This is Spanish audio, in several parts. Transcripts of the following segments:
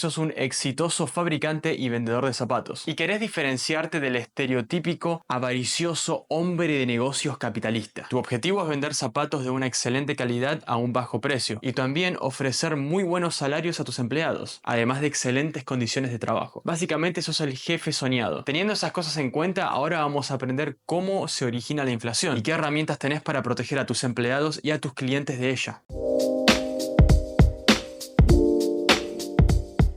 Sos un exitoso fabricante y vendedor de zapatos y querés diferenciarte del estereotípico avaricioso hombre de negocios capitalista. Tu objetivo es vender zapatos de una excelente calidad a un bajo precio y también ofrecer muy buenos salarios a tus empleados, además de excelentes condiciones de trabajo. Básicamente sos el jefe soñado. Teniendo esas cosas en cuenta, ahora vamos a aprender cómo se origina la inflación y qué herramientas tenés para proteger a tus empleados y a tus clientes de ella.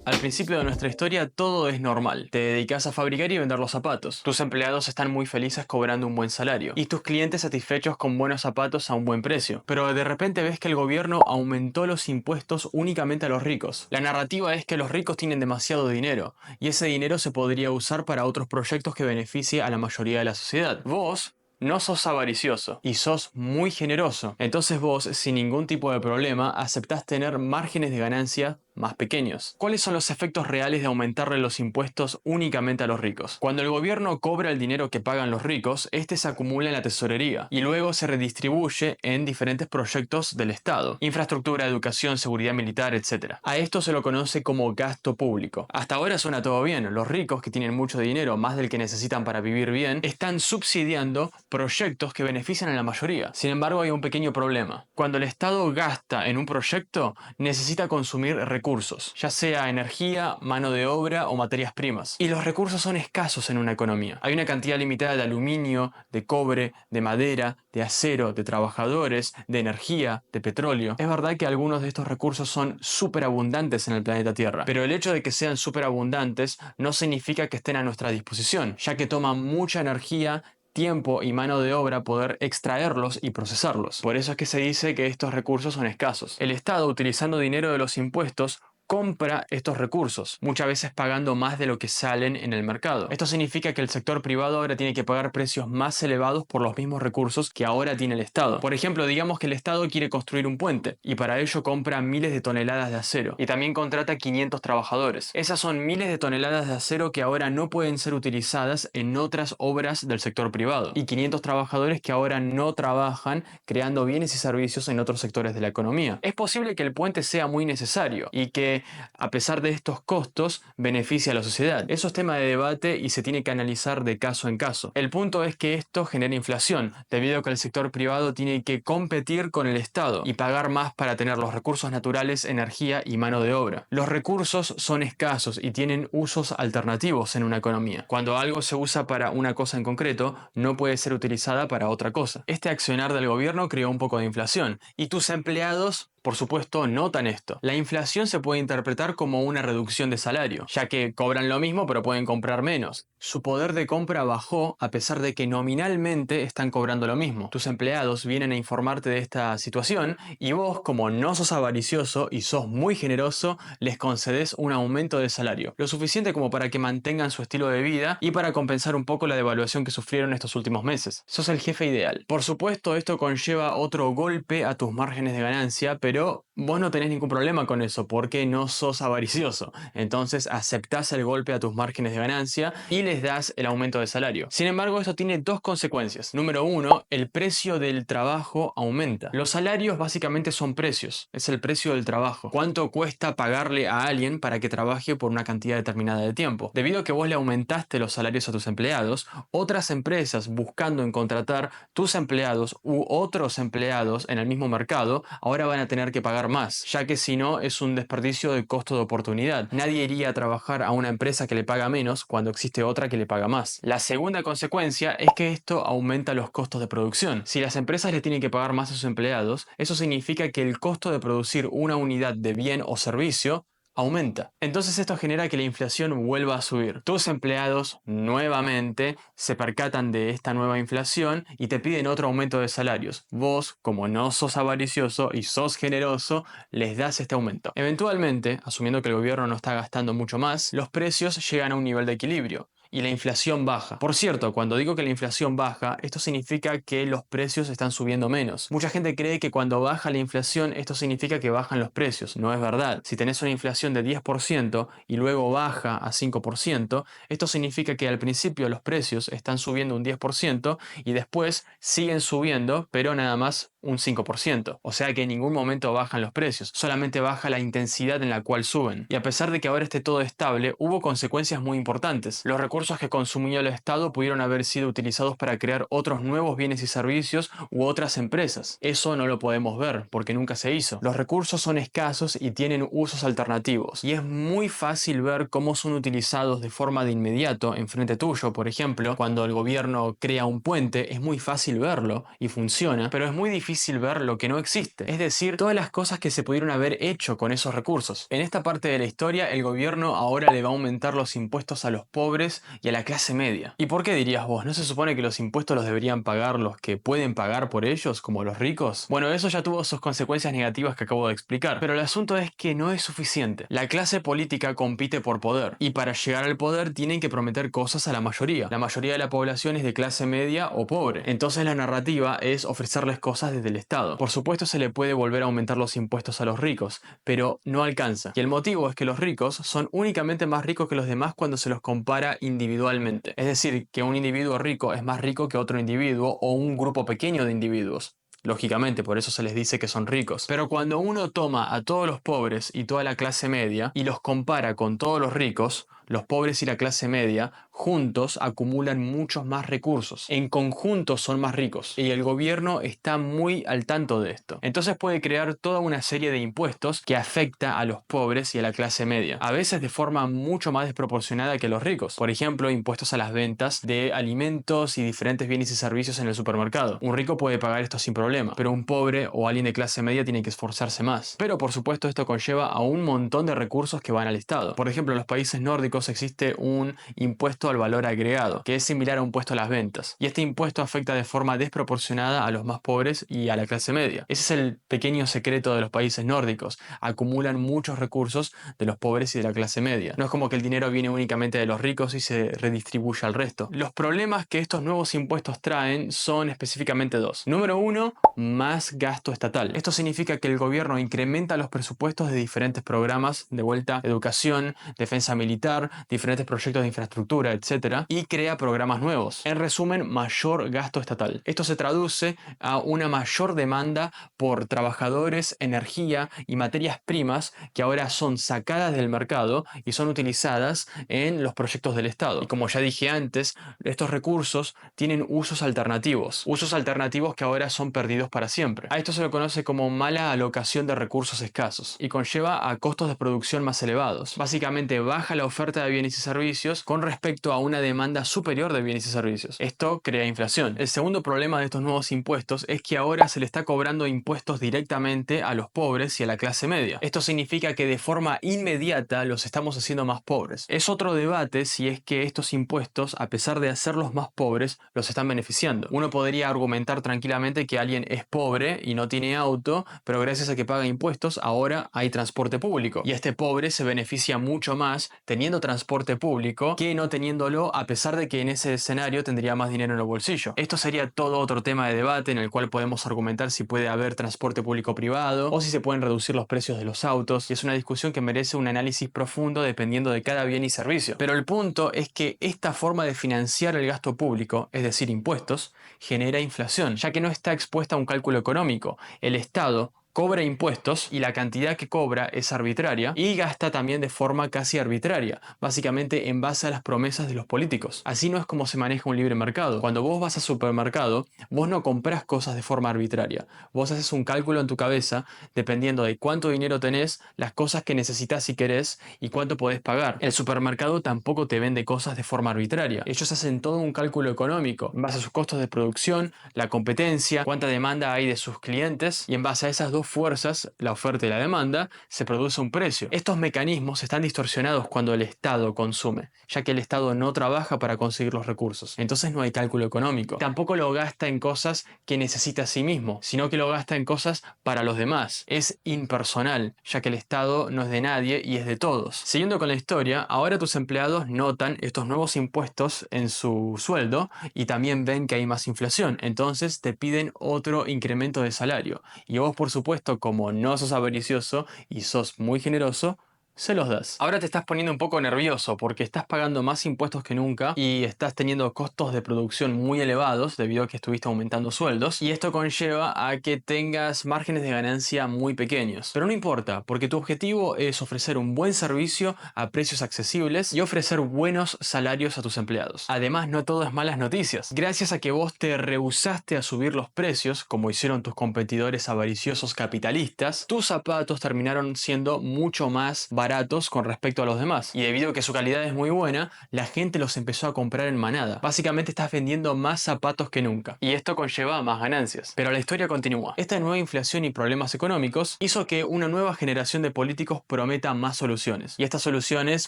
Al principio de nuestra historia todo es normal. Te dedicas a fabricar y vender los zapatos. Tus empleados están muy felices cobrando un buen salario y tus clientes satisfechos con buenos zapatos a un buen precio. Pero de repente ves que el gobierno aumentó los impuestos únicamente a los ricos. La narrativa es que los ricos tienen demasiado dinero y ese dinero se podría usar para otros proyectos que beneficie a la mayoría de la sociedad. Vos no sos avaricioso y sos muy generoso. Entonces vos, sin ningún tipo de problema, aceptás tener márgenes de ganancia más pequeños. ¿Cuáles son los efectos reales de aumentarle los impuestos únicamente a los ricos? Cuando el gobierno cobra el dinero que pagan los ricos, este se acumula en la tesorería y luego se redistribuye en diferentes proyectos del Estado: infraestructura, educación, seguridad militar, etc. A esto se lo conoce como gasto público. Hasta ahora suena todo bien. Los ricos, que tienen mucho dinero, más del que necesitan para vivir bien, están subsidiando proyectos que benefician a la mayoría. Sin embargo, hay un pequeño problema. Cuando el Estado gasta en un proyecto, necesita consumir recursos, ya sea energía, mano de obra o materias primas. Y los recursos son escasos en una economía. Hay una cantidad limitada de aluminio, de cobre, de madera, de acero, de trabajadores, de energía, de petróleo. Es verdad que algunos de estos recursos son súper abundantes en el planeta Tierra, pero el hecho de que sean súper abundantes no significa que estén a nuestra disposición, ya que toma mucha energía, tiempo y mano de obra poder extraerlos y procesarlos. Por eso es que se dice que estos recursos son escasos. El Estado, utilizando dinero de los impuestos, compra estos recursos, muchas veces pagando más de lo que salen en el mercado. Esto significa que el sector privado ahora tiene que pagar precios más elevados por los mismos recursos que ahora tiene el Estado. Por ejemplo, digamos que el Estado quiere construir un puente y para ello compra miles de toneladas de acero y también contrata 500 trabajadores. Esas son miles de toneladas de acero que ahora no pueden ser utilizadas en otras obras del sector privado y 500 trabajadores que ahora no trabajan creando bienes y servicios en otros sectores de la economía. Es posible que el puente sea muy necesario y que a pesar de estos costos beneficia a la sociedad. Eso es tema de debate y se tiene que analizar de caso en caso. El punto es que esto genera inflación, debido a que el sector privado tiene que competir con el Estado y pagar más para tener los recursos naturales, energía y mano de obra. Los recursos son escasos y tienen usos alternativos en una economía. Cuando algo se usa para una cosa en concreto, no puede ser utilizada para otra cosa. Este accionar del gobierno creó un poco de inflación y tus empleados, por supuesto, notan esto. La inflación se puede interpretar como una reducción de salario, ya que cobran lo mismo pero pueden comprar menos. Su poder de compra bajó a pesar de que nominalmente están cobrando lo mismo. Tus empleados vienen a informarte de esta situación y vos, como no sos avaricioso y sos muy generoso, les concedes un aumento de salario, lo suficiente como para que mantengan su estilo de vida y para compensar un poco la devaluación que sufrieron estos últimos meses. Sos el jefe ideal. Por supuesto, esto conlleva otro golpe a tus márgenes de ganancia, pero vos no tenés ningún problema con eso porque no sos avaricioso. Entonces aceptás el golpe a tus márgenes de ganancia y les das el aumento de salario. Sin embargo, esto tiene dos consecuencias. Número uno, el precio del trabajo aumenta. Los salarios básicamente son precios. Es el precio del trabajo. ¿Cuánto cuesta pagarle a alguien para que trabaje por una cantidad determinada de tiempo? Debido a que vos le aumentaste los salarios a tus empleados, otras empresas buscando en contratar tus empleados u otros empleados en el mismo mercado ahora van a tener que pagar más, ya que si no es un desperdicio de costo de oportunidad. Nadie iría a trabajar a una empresa que le paga menos cuando existe otra que le paga más. La segunda consecuencia es que esto aumenta los costos de producción. Si las empresas le tienen que pagar más a sus empleados, eso significa que el costo de producir una unidad de bien o servicio aumenta. Entonces esto genera que la inflación vuelva a subir. Tus empleados nuevamente se percatan de esta nueva inflación y te piden otro aumento de salarios. Vos, como no sos avaricioso y sos generoso, les das este aumento. Eventualmente, asumiendo que el gobierno no está gastando mucho más, los precios llegan a un nivel de equilibrio y la inflación baja. Por cierto, cuando digo que la inflación baja, esto significa que los precios están subiendo menos. Mucha gente cree que cuando baja la inflación, esto significa que bajan los precios. No es verdad. Si tenés una inflación de 10% y luego baja a 5%, esto significa que al principio los precios están subiendo un 10% y después siguen subiendo, pero nada más un 5%. O sea que en ningún momento bajan los precios, solamente baja la intensidad en la cual suben. Y a pesar de que ahora esté todo estable, hubo consecuencias muy importantes. Los recursos que consumió el Estado pudieron haber sido utilizados para crear otros nuevos bienes y servicios u otras empresas. Eso no lo podemos ver, porque nunca se hizo. Los recursos son escasos y tienen usos alternativos, y es muy fácil ver cómo son utilizados de forma de inmediato enfrente tuyo. Por ejemplo, cuando el gobierno crea un puente, es muy fácil verlo y funciona, pero es muy difícil ver lo que no existe, es decir, todas las cosas que se pudieron haber hecho con esos recursos. En esta parte de la historia, el gobierno ahora le va a aumentar los impuestos a los pobres y a la clase media. ¿Y por qué dirías vos? ¿No se supone que los impuestos los deberían pagar los que pueden pagar por ellos, como los ricos? Bueno, eso ya tuvo sus consecuencias negativas que acabo de explicar, pero el asunto es que no es suficiente. La clase política compite por poder, y para llegar al poder tienen que prometer cosas a la mayoría. La mayoría de la población es de clase media o pobre, entonces la narrativa es ofrecerles cosas desde el Estado. Por supuesto se le puede volver a aumentar los impuestos a los ricos, pero no alcanza. Y el motivo es que los ricos son únicamente más ricos que los demás cuando se los compara individualmente. Es decir, que un individuo rico es más rico que otro individuo o un grupo pequeño de individuos. Lógicamente, por eso se les dice que son ricos. Pero cuando uno toma a todos los pobres y toda la clase media y los compara con todos los ricos, los pobres y la clase media juntos acumulan muchos más recursos. En conjunto son más ricos. Y el gobierno está muy al tanto de esto. Entonces puede crear toda una serie de impuestos que afecta a los pobres y a la clase media. A veces de forma mucho más desproporcionada que los ricos. Por ejemplo, impuestos a las ventas de alimentos y diferentes bienes y servicios en el supermercado. Un rico puede pagar esto sin problema, pero un pobre o alguien de clase media tiene que esforzarse más. Pero por supuesto esto conlleva a un montón de recursos que van al Estado. Por ejemplo, en los países nórdicos existe un impuesto al valor agregado, que es similar a un impuesto a las ventas. Y este impuesto afecta de forma desproporcionada a los más pobres y a la clase media. Ese es el pequeño secreto de los países nórdicos. Acumulan muchos recursos de los pobres y de la clase media. No es como que el dinero viene únicamente de los ricos y se redistribuye al resto. Los problemas que estos nuevos impuestos traen son específicamente dos. Número uno, más gasto estatal. Esto significa que el gobierno incrementa los presupuestos de diferentes programas, de vuelta, educación, defensa militar, diferentes proyectos de infraestructura, etc. y crea programas nuevos. En resumen, mayor gasto estatal. Esto se traduce a una mayor demanda por trabajadores, energía y materias primas que ahora son sacadas del mercado y son utilizadas en los proyectos del Estado. Y como ya dije antes, estos recursos tienen usos alternativos que ahora son perdidos para siempre. A esto se lo conoce como mala alocación de recursos escasos y conlleva a costos de producción más elevados. Básicamente baja la oferta de bienes y servicios con respecto a una demanda superior de bienes y servicios. Esto crea inflación. El segundo problema de estos nuevos impuestos es que ahora se le está cobrando impuestos directamente a los pobres y a la clase media. Esto significa que de forma inmediata los estamos haciendo más pobres. Es otro debate si es que estos impuestos, a pesar de hacerlos más pobres, los están beneficiando. Uno podría argumentar tranquilamente que alguien es pobre y no tiene auto, pero gracias a que paga impuestos ahora hay transporte público. Y este pobre se beneficia mucho más teniendo transporte público que no teniéndolo, a pesar de que en ese escenario tendría más dinero en el bolsillo. Esto sería todo otro tema de debate en el cual podemos argumentar si puede haber transporte público privado o si se pueden reducir los precios de los autos, y es una discusión que merece un análisis profundo dependiendo de cada bien y servicio. Pero el punto es que esta forma de financiar el gasto público, es decir, impuestos, genera inflación, ya que no está expuesta a un cálculo económico. El Estado cobra impuestos y la cantidad que cobra es arbitraria y gasta también de forma casi arbitraria, básicamente en base a las promesas de los políticos. Así no es como se maneja un libre mercado. Cuando vos vas al supermercado, vos no compras cosas de forma arbitraria. Vos haces un cálculo en tu cabeza dependiendo de cuánto dinero tenés, las cosas que necesitas si querés y cuánto podés pagar. El supermercado tampoco te vende cosas de forma arbitraria. Ellos hacen todo un cálculo económico en base a sus costos de producción, la competencia, cuánta demanda hay de sus clientes, y en base a esas dos fuerzas, la oferta y la demanda, se produce un precio. Estos mecanismos están distorsionados cuando el Estado consume, ya que el Estado no trabaja para conseguir los recursos. Entonces no hay cálculo económico. Tampoco lo gasta en cosas que necesita a sí mismo, sino que lo gasta en cosas para los demás. Es impersonal, ya que el Estado no es de nadie y es de todos. Siguiendo con la historia, ahora tus empleados notan estos nuevos impuestos en su sueldo y también ven que hay más inflación. Entonces te piden otro incremento de salario. Y vos, por supuesto, como no sos avaricioso y sos muy generoso, se los das. Ahora te estás poniendo un poco nervioso porque estás pagando más impuestos que nunca y estás teniendo costos de producción muy elevados debido a que estuviste aumentando sueldos, y esto conlleva a que tengas márgenes de ganancia muy pequeños. Pero no importa, porque tu objetivo es ofrecer un buen servicio a precios accesibles y ofrecer buenos salarios a tus empleados. Además, no todo es malas noticias. Gracias a que vos te rehusaste a subir los precios, como hicieron tus competidores avariciosos capitalistas, tus zapatos terminaron siendo mucho más baratos con respecto a los demás. Y debido a que su calidad es muy buena, la gente los empezó a comprar en manada. Básicamente estás vendiendo más zapatos que nunca. Y esto conlleva más ganancias. Pero la historia continúa. Esta nueva inflación y problemas económicos hizo que una nueva generación de políticos prometa más soluciones. Y estas soluciones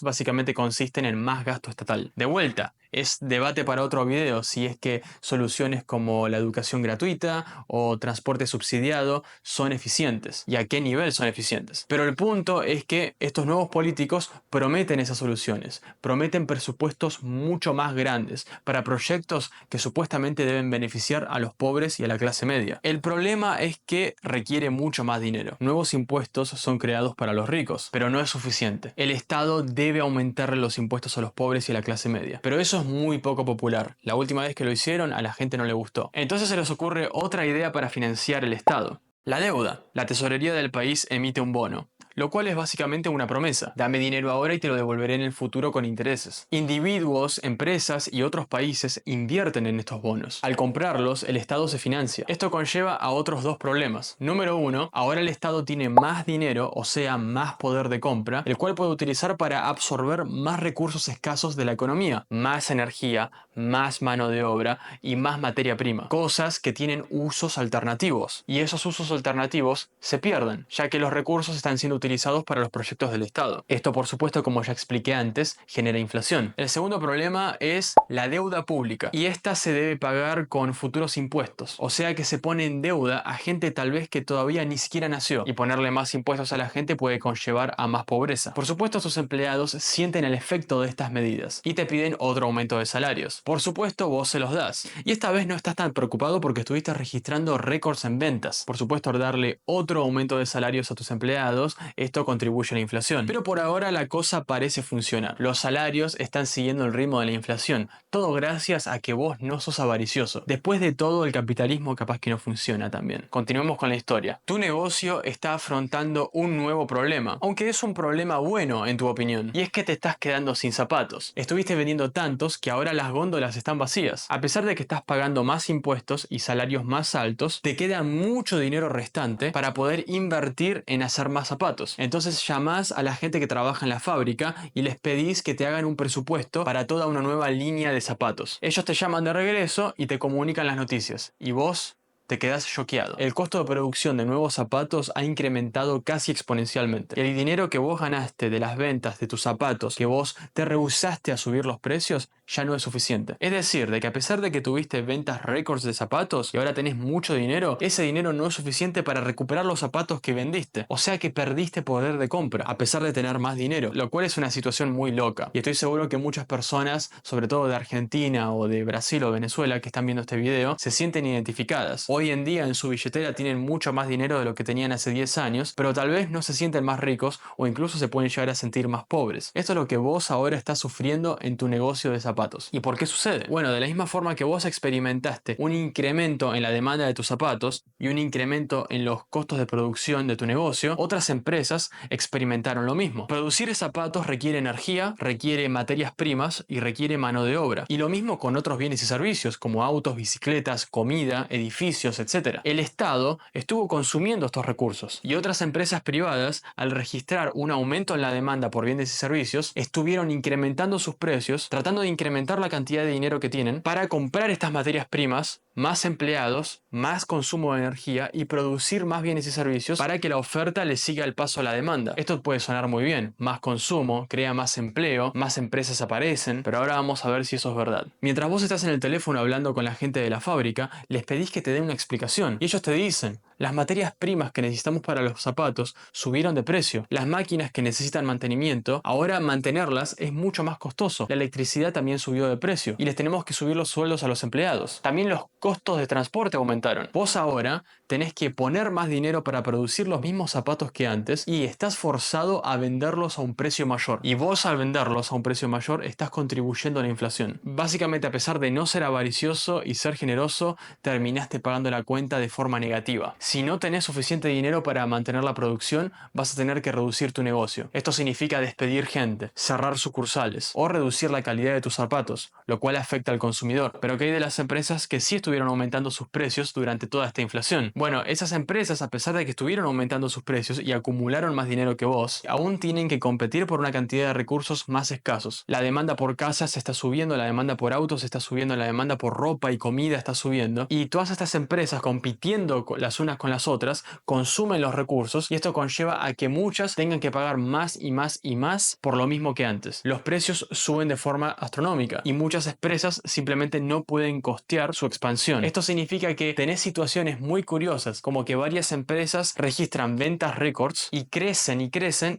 básicamente consisten en más gasto estatal. De vuelta, es debate para otro video si es que soluciones como la educación gratuita o transporte subsidiado son eficientes y a qué nivel son eficientes. Pero el punto es que estos nuevos políticos prometen esas soluciones, prometen presupuestos mucho más grandes para proyectos que supuestamente deben beneficiar a los pobres y a la clase media. El problema es que requiere mucho más dinero. Nuevos impuestos son creados para los ricos, pero no es suficiente. El Estado debe aumentarle los impuestos a los pobres y a la clase media. Pero eso es muy poco popular. La última vez que lo hicieron, a la gente no le gustó. Entonces se les ocurre otra idea para financiar el Estado: la deuda. La tesorería del país emite un bono, lo cual es básicamente una promesa. Dame dinero ahora y te lo devolveré en el futuro con intereses. Individuos, empresas y otros países invierten en estos bonos. Al comprarlos, el Estado se financia. Esto conlleva a otros dos problemas. Número uno, ahora el Estado tiene más dinero, o sea, más poder de compra, el cual puede utilizar para absorber más recursos escasos de la economía, más energía, más mano de obra y más materia prima. Cosas que tienen usos alternativos. Y esos usos alternativos se pierden, ya que los recursos están siendo utilizados para los proyectos del Estado. Esto, por supuesto, como ya expliqué antes, genera inflación. El segundo problema es la deuda pública, y esta se debe pagar con futuros impuestos, o sea que se pone en deuda a gente tal vez que todavía ni siquiera nació, y ponerle más impuestos a la gente puede conllevar a más pobreza. Por supuesto, sus empleados sienten el efecto de estas medidas y te piden otro aumento de salarios. Por supuesto, vos se los das, y esta vez no estás tan preocupado porque estuviste registrando récords en ventas. Por supuesto, al darle otro aumento de salarios a tus empleados, esto contribuye a la inflación. Pero por ahora la cosa parece funcionar. Los salarios están siguiendo el ritmo de la inflación. Todo gracias a que vos no sos avaricioso. Después de todo, el capitalismo capaz que no funciona también. Continuemos con la historia. Tu negocio está afrontando un nuevo problema, aunque es un problema bueno en tu opinión. Y es que te estás quedando sin zapatos. Estuviste vendiendo tantos que ahora las góndolas están vacías. A pesar de que estás pagando más impuestos y salarios más altos, te queda mucho dinero restante para poder invertir en hacer más zapatos. Entonces llamás a la gente que trabaja en la fábrica y les pedís que te hagan un presupuesto para toda una nueva línea de zapatos. Ellos te llaman de regreso y te comunican las noticias. Y vos te quedas choqueado. El costo de producción de nuevos zapatos ha incrementado casi exponencialmente. El dinero que vos ganaste de las ventas de tus zapatos, que vos te rehusaste a subir los precios, ya no es suficiente. Es decir, de que a pesar de que tuviste ventas récords de zapatos y ahora tenés mucho dinero, ese dinero no es suficiente para recuperar los zapatos que vendiste. O sea que perdiste poder de compra, a pesar de tener más dinero, lo cual es una situación muy loca. Y estoy seguro que muchas personas, sobre todo de Argentina o de Brasil o Venezuela, que están viendo este video, se sienten identificadas. Hoy en día en su billetera tienen mucho más dinero de lo que tenían hace 10 años, pero tal vez no se sienten más ricos o incluso se pueden llegar a sentir más pobres. Esto es lo que vos ahora estás sufriendo en tu negocio de zapatos. ¿Y por qué sucede? Bueno, de la misma forma que vos experimentaste un incremento en la demanda de tus zapatos y un incremento en los costos de producción de tu negocio, otras empresas experimentaron lo mismo. Producir zapatos requiere energía, requiere materias primas y requiere mano de obra. Y lo mismo con otros bienes y servicios como autos, bicicletas, comida, edificios, etc. El Estado estuvo consumiendo estos recursos y otras empresas privadas, al registrar un aumento en la demanda por bienes y servicios, estuvieron incrementando sus precios, tratando de incrementar la cantidad de dinero que tienen para comprar estas materias primas, más empleados, más consumo de energía y producir más bienes y servicios para que la oferta le siga el paso a la demanda. Esto puede sonar muy bien, más consumo, crea más empleo, más empresas aparecen, pero ahora vamos a ver si eso es verdad. Mientras vos estás en el teléfono hablando con la gente de la fábrica, les pedís que te den una explicación y ellos te dicen: Las materias primas que necesitamos para los zapatos subieron de precio. Las máquinas que necesitan mantenimiento, ahora mantenerlas es mucho más costoso. La electricidad también subió de precio y les tenemos que subir los sueldos a los empleados. También los costos de transporte aumentaron. Vos ahora tenés que poner más dinero para producir los mismos zapatos que antes y estás forzado a venderlos a un precio mayor. Y vos al venderlos a un precio mayor estás contribuyendo a la inflación. Básicamente, a pesar de no ser avaricioso y ser generoso, terminaste pagando la cuenta de forma negativa. Si no tenés suficiente dinero para mantener la producción, vas a tener que reducir tu negocio. Esto significa despedir gente, cerrar sucursales o reducir la calidad de tus zapatos, lo cual afecta al consumidor. Pero ¿qué hay de las empresas que sí estuvieron aumentando sus precios durante toda esta inflación? Bueno, esas empresas, a pesar de que estuvieron aumentando sus precios y acumularon más dinero que vos, aún tienen que competir por una cantidad de recursos más escasos. La demanda por casas está subiendo, la demanda por autos está subiendo, la demanda por ropa y comida está subiendo, y todas estas empresas compitiendo las unas con las otras consumen los recursos, y esto conlleva a que muchas tengan que pagar más y más y más por lo mismo que antes. Los precios suben de forma astronómica y muchas empresas simplemente no pueden costear su expansión. Esto significa que tenés situaciones muy curiosas, como que varias empresas registran ventas récords y crecen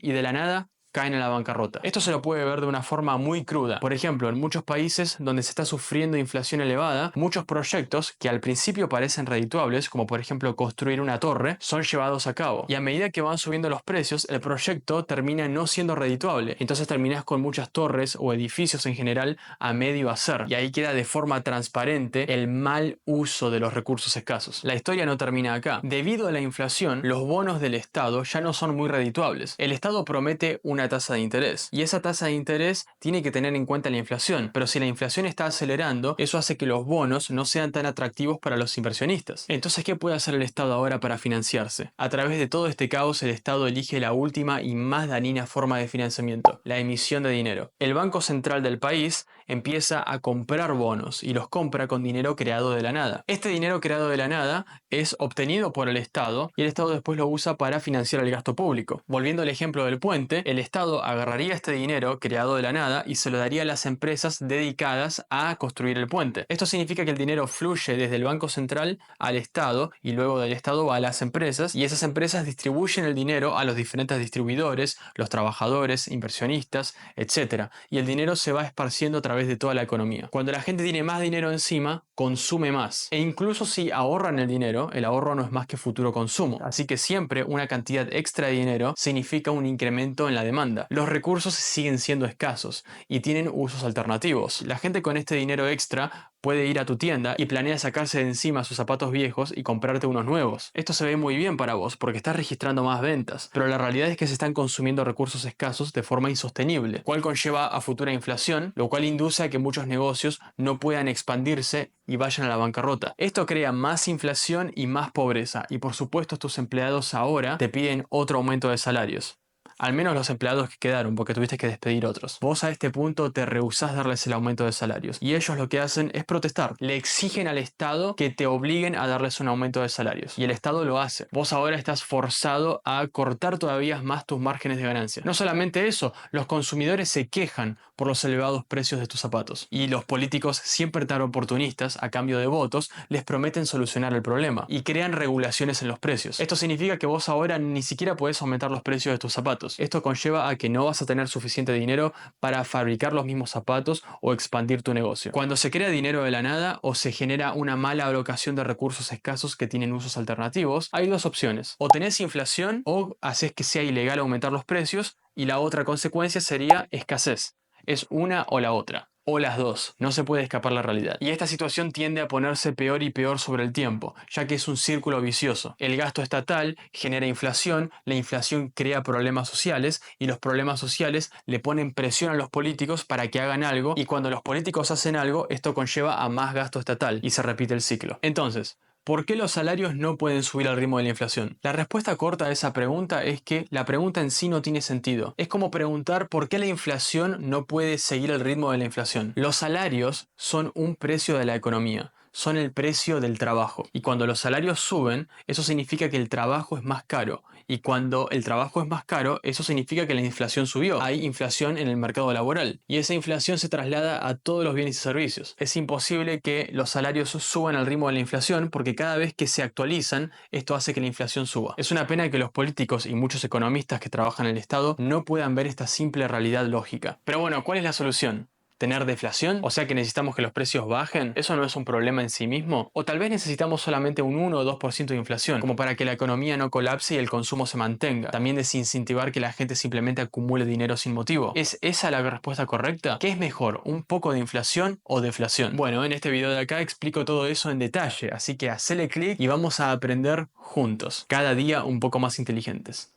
y de la nada caen en la bancarrota. Esto se lo puede ver de una forma muy cruda. Por ejemplo, en muchos países donde se está sufriendo inflación elevada, muchos proyectos que al principio parecen redituables, como por ejemplo construir una torre, son llevados a cabo. Y a medida que van subiendo los precios, el proyecto termina no siendo redituable. Entonces terminas con muchas torres o edificios en general a medio hacer. Y ahí queda de forma transparente el mal uso de los recursos escasos. La historia no termina acá. Debido a la inflación, los bonos del Estado ya no son muy redituables. El Estado promete una tasa de interés y esa tasa de interés tiene que tener en cuenta la inflación, pero si la inflación está acelerando, eso hace que los bonos no sean tan atractivos para los inversionistas. Entonces, ¿qué puede hacer el Estado ahora para financiarse? A través de todo este caos, el Estado elige la última y más dañina forma de financiamiento: la emisión de dinero. El Banco Central del país empieza a comprar bonos y los compra con dinero creado de la nada. Este dinero creado de la nada es obtenido por el Estado y el Estado después lo usa para financiar el gasto público. Volviendo al ejemplo del puente, el Estado agarraría este dinero creado de la nada y se lo daría a las empresas dedicadas a construir el puente. Esto significa que el dinero fluye desde el Banco Central al Estado y luego del Estado va a las empresas, y esas empresas distribuyen el dinero a los diferentes distribuidores, los trabajadores, inversionistas, etc. Y el dinero se va esparciendo a través de toda la economía. Cuando la gente tiene más dinero encima, consume más. E incluso si ahorran el dinero, el ahorro no es más que futuro consumo. Así que siempre una cantidad extra de dinero significa un incremento en la demanda. Los recursos siguen siendo escasos y tienen usos alternativos. La gente con este dinero extra puede ir a tu tienda y planea sacarse de encima sus zapatos viejos y comprarte unos nuevos. Esto se ve muy bien para vos porque estás registrando más ventas, pero la realidad es que se están consumiendo recursos escasos de forma insostenible, cual conlleva a futura inflación, lo cual induce a que muchos negocios no puedan expandirse y vayan a la bancarrota. Esto crea más inflación y más pobreza, y por supuesto tus empleados ahora te piden otro aumento de salarios. Al menos los empleados que quedaron, porque tuviste que despedir otros. Vos a este punto te rehusás darles el aumento de salarios, y ellos lo que hacen es protestar. Le exigen al Estado que te obliguen a darles un aumento de salarios, y el Estado lo hace. Vos ahora estás forzado a cortar todavía más tus márgenes de ganancia. No solamente eso, los consumidores se quejan por los elevados precios de tus zapatos, y los políticos, siempre tan oportunistas, a cambio de votos, les prometen solucionar el problema, y crean regulaciones en los precios. Esto significa que vos ahora ni siquiera podés aumentar los precios de tus zapatos. Esto conlleva a que no vas a tener suficiente dinero para fabricar los mismos zapatos o expandir tu negocio. Cuando se crea dinero de la nada o se genera una mala alocación de recursos escasos que tienen usos alternativos, hay dos opciones: o tenés inflación o haces que sea ilegal aumentar los precios, y la otra consecuencia sería escasez. Es una o la otra, o las dos. No se puede escapar la realidad. Y esta situación tiende a ponerse peor y peor sobre el tiempo, ya que es un círculo vicioso. El gasto estatal genera inflación, la inflación crea problemas sociales, y los problemas sociales le ponen presión a los políticos para que hagan algo, y cuando los políticos hacen algo, esto conlleva a más gasto estatal, y se repite el ciclo. Entonces, ¿por qué los salarios no pueden subir al ritmo de la inflación? La respuesta corta a esa pregunta es que la pregunta en sí no tiene sentido. Es como preguntar por qué la inflación no puede seguir el ritmo de la inflación. Los salarios son un precio de la economía. son el precio del trabajo. Y cuando los salarios suben, eso significa que el trabajo es más caro. Y cuando el trabajo es más caro, eso significa que la inflación subió. Hay inflación en el mercado laboral. Y esa inflación se traslada a todos los bienes y servicios. Es imposible que los salarios suban al ritmo de la inflación porque cada vez que se actualizan, esto hace que la inflación suba. Es una pena que los políticos y muchos economistas que trabajan en el Estado no puedan ver esta simple realidad lógica. Pero bueno, ¿cuál es la solución? ¿Tener deflación? O sea que necesitamos que los precios bajen. ¿Eso no es un problema en sí mismo? O tal vez necesitamos solamente un 1 o 2% de inflación, como para que la economía no colapse y el consumo se mantenga. También desincentivar que la gente simplemente acumule dinero sin motivo. ¿Es esa la respuesta correcta? ¿Qué es mejor, un poco de inflación o deflación? Bueno, en este video de acá explico todo eso en detalle, así que hacele clic y vamos a aprender juntos. Cada día un poco más inteligentes.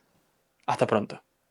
Hasta pronto.